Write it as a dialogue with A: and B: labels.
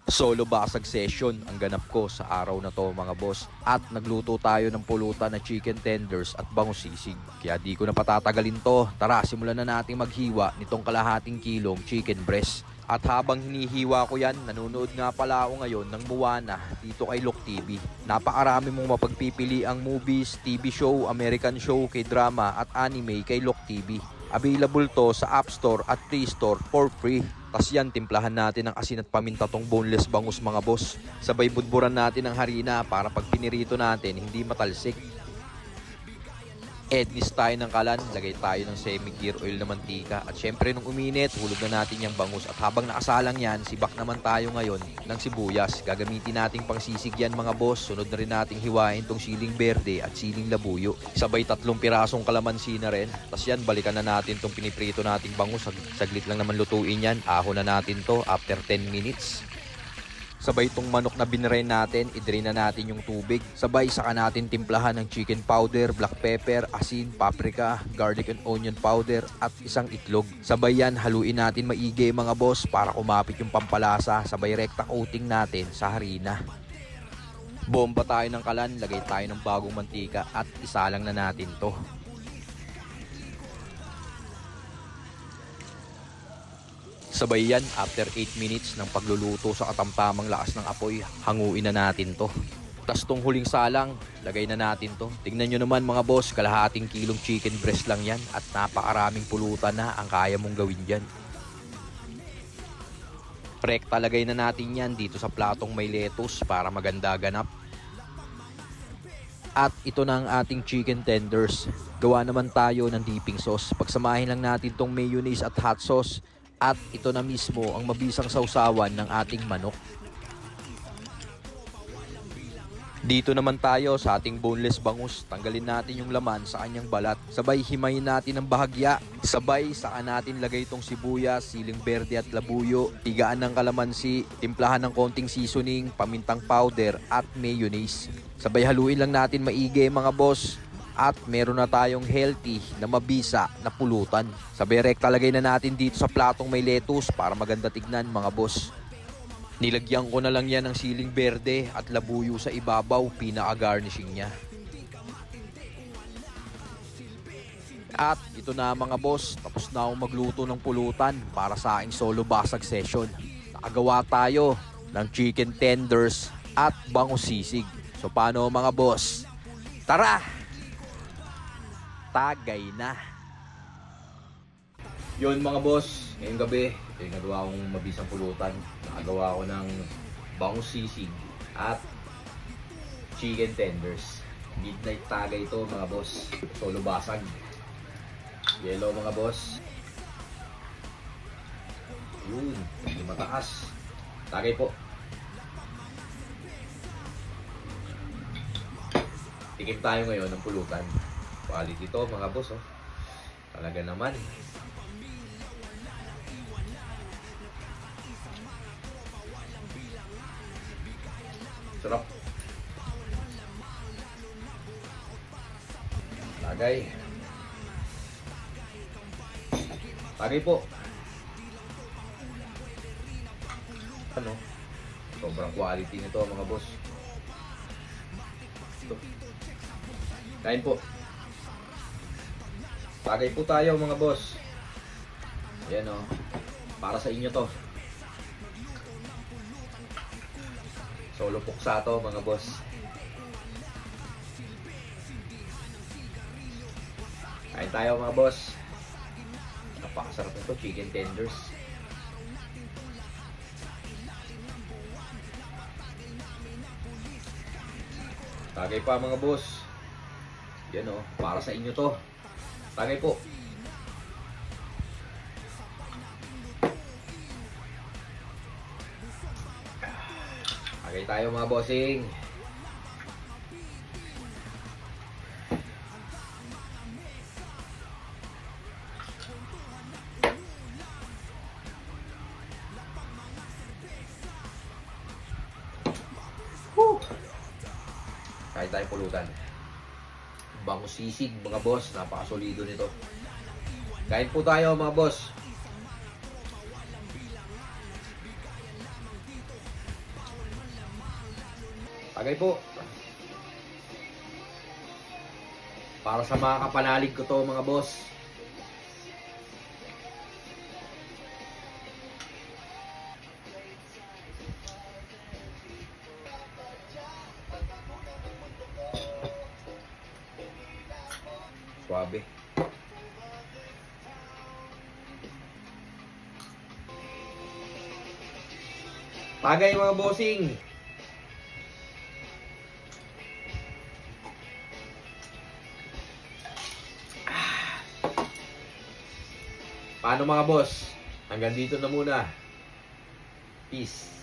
A: Solo basag session ang ganap ko sa araw na to mga boss. At nagluto tayo ng pulutan na chicken tenders at bangus sisig. Kaya di ko na patatagalin to. Tara, simulan na nating maghiwa nitong kalahating kilong chicken breast. At habang hinihiwa ko yan, nanonood nga pala ako ngayon ng Moana dito kay Look TV. Napakarami mong mapagpipili ang movies, TV show, American show, K-drama at anime kay Look TV. Available to sa App Store at Play Store for free. Tas yan, timplahan natin ng asin at paminta tong boneless bangus mga boss. Sabay budburan natin ng harina para pag pinirito natin hindi matalsik. Ednis tayo ng kalan, lagay tayo ng semi-gear oil na mantika. At syempre nung uminit, hulog na natin yung bangus. At habang nakasalang yan, sibak naman tayo ngayon ng sibuyas. Gagamitin nating pangsisig yan mga boss. Sunod na rin nating hiwain tong siling berde at siling labuyo. Sabay 3 pirasong kalamansi na rin. Tapos yan, balikan na natin tong piniprito nating bangus. Saglit lang naman lutuin yan. Ahon na natin to after 10 minutes. Sabay itong manok na binray natin, i-drain na natin yung tubig. Sabay saka natin timplahan ng chicken powder, black pepper, asin, paprika, garlic and onion powder at isang itlog. Sabay yan, haluin natin maigi mga boss para kumapit yung pampalasa. Sabay rekta coating natin sa harina. Bomba tayo ng kalan, lagay tayo ng bagong mantika at isalang na natin to. Sabay yan, after 8 minutes ng pagluluto sa katamtamang lakas ng apoy, hanguin na natin to. Tas tong huling salang, lagay na natin to. Tingnan nyo naman mga boss, kalahating kilong chicken breast lang yan at napakaraming pulutan na ang kaya mong gawin dyan. Rekta lagay na natin yan dito sa platong may lettuce para maganda ganap. At ito na ang ating chicken tenders. Gawa naman tayo ng dipping sauce. Pagsamahin lang natin tong mayonnaise at hot sauce. At ito na mismo ang mabisang sausawan ng ating manok. Dito naman tayo sa ating boneless bangus. Tanggalin natin yung laman sa kanyang balat. Sabay himayin natin ng bahagya. Sabay saka natin lagay itong sibuyas, siling berde at labuyo. Tigaan ng kalamansi, timplahan ng konting seasoning, pamintang powder at mayonnaise. Sabay haluin lang natin maigi mga boss. At meron na tayong healthy na mabisa na pulutan. Sabay rekta lagay na natin dito sa platong may lettuce para maganda tignan mga boss. Nilagyan ko na lang yan ng siling berde at labuyo sa ibabaw, pinaka-garnishing niya. At ito na mga boss, tapos na akong magluto ng pulutan para sa aking solo basag session. Nakagawa tayo ng chicken tenders at bangus sisig. So paano mga boss? Tara! Tagay na. Yun mga boss, ngayong gabi, ito yung nagawa kong mabisang pulutan. Nakagawa ko ng bangus sisig at chicken tenders. Midnight tagay ito mga boss. Solo basag. Yellow mga boss. Yun, yung mataas. Tagay po. Tikim tayo ngayon ng pulutan. Quality to mga boss, oh. Talaga naman. Sarap. Tagay. Tagay po. Ano? Sobrang quality nito mga boss. Ito. Kain po. Tagay po tayo mga boss. Ayan o. Para sa inyo to. Solo puksa to mga boss. Kain tayo mga boss. Napakasarap nito, chicken tenders. Tagay pa mga boss. Yan o. Para sa inyo to. Tagay po. Tagay tayo mga bossing. Woo! Kain tayo pulutan. Bangus sisig mga boss, napakasolido nito. Kain po tayo mga boss. Tagay po. Para sa mga kapanalig ko to mga boss. Suabe. Tagay mga bossing. Paano mga boss? Hanggang dito na muna. Peace.